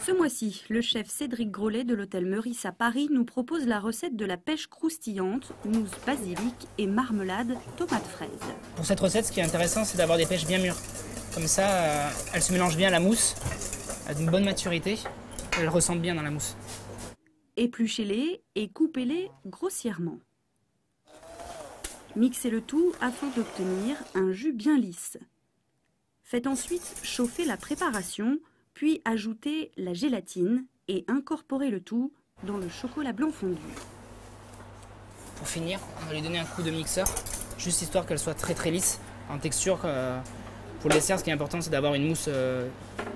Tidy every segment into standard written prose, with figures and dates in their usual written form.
Ce mois-ci, le chef Cédric Grolet de l'hôtel Meurice à Paris nous propose la recette de la pêche croustillante, mousse basilic et marmelade tomate fraise. Pour cette recette, ce qui est intéressant, c'est d'avoir des pêches bien mûres. Comme ça, elles se mélangent bien à la mousse, à une bonne maturité, elles ressemblent bien dans la mousse. Épluchez-les et coupez-les grossièrement. Mixez le tout afin d'obtenir un jus bien lisse. Faites ensuite chauffer la préparation, puis ajoutez la gélatine et incorporez le tout dans le chocolat blanc fondu. Pour finir, on va lui donner un coup de mixeur, juste histoire qu'elle soit très lisse en texture. Pour le dessert, ce qui est important, c'est d'avoir une mousse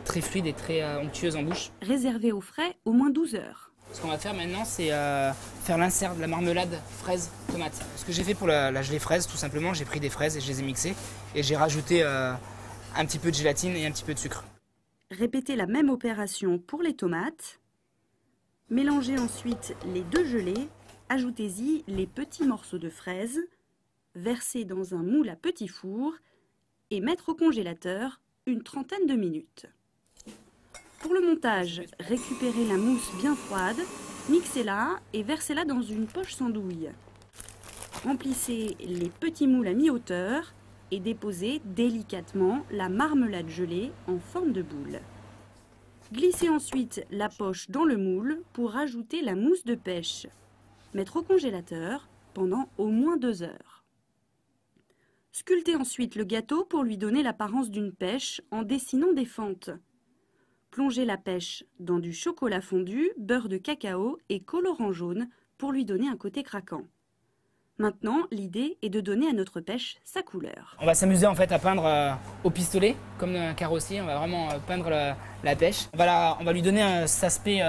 très fluide et très onctueuse en bouche. Réservez au frais au moins 12 heures. Ce qu'on va faire maintenant, c'est faire l'insert de la marmelade fraise tomate. Ce que j'ai fait pour la gelée fraise, tout simplement, j'ai pris des fraises et je les ai mixées et j'ai rajouté un petit peu de gélatine et un petit peu de sucre. Répétez la même opération pour les tomates. Mélangez ensuite les deux gelées, ajoutez-y les petits morceaux de fraises, versez dans un moule à petit four et mettre au congélateur une trentaine de minutes. Pour le montage, récupérez la mousse bien froide, mixez-la et versez-la dans une poche sans douille. Remplissez les petits moules à mi-hauteur et déposez délicatement la marmelade gelée en forme de boule. Glissez ensuite la poche dans le moule pour ajouter la mousse de pêche. Mettre au congélateur pendant au moins 2 heures. Sculptez ensuite le gâteau pour lui donner l'apparence d'une pêche en dessinant des fentes. Plongez la pêche dans du chocolat fondu, beurre de cacao et colorant jaune pour lui donner un côté craquant. Maintenant, l'idée est de donner à notre pêche sa couleur. On va s'amuser en fait à peindre au pistolet, comme un carrossier. On va vraiment peindre la pêche. On va lui donner cet aspect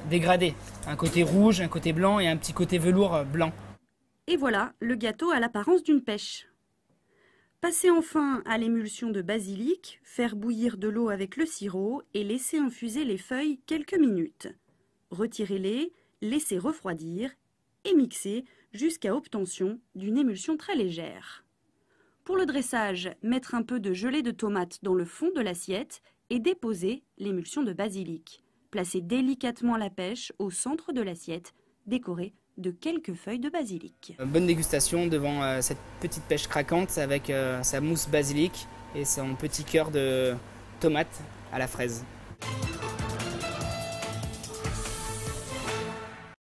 dégradé. Un côté rouge, un côté blanc et un petit côté velours blanc. Et voilà, le gâteau a l'apparence d'une pêche. Passez enfin à l'émulsion de basilic, faire bouillir de l'eau avec le sirop et laisser infuser les feuilles quelques minutes. Retirez-les, laissez refroidir et mixer jusqu'à obtention d'une émulsion très légère. Pour le dressage, mettre un peu de gelée de tomate dans le fond de l'assiette et déposer l'émulsion de basilic. Placez délicatement la pêche au centre de l'assiette, décorée de quelques feuilles de basilic. Bonne dégustation devant cette petite pêche craquante avec sa mousse basilic et son petit cœur de tomate à la fraise.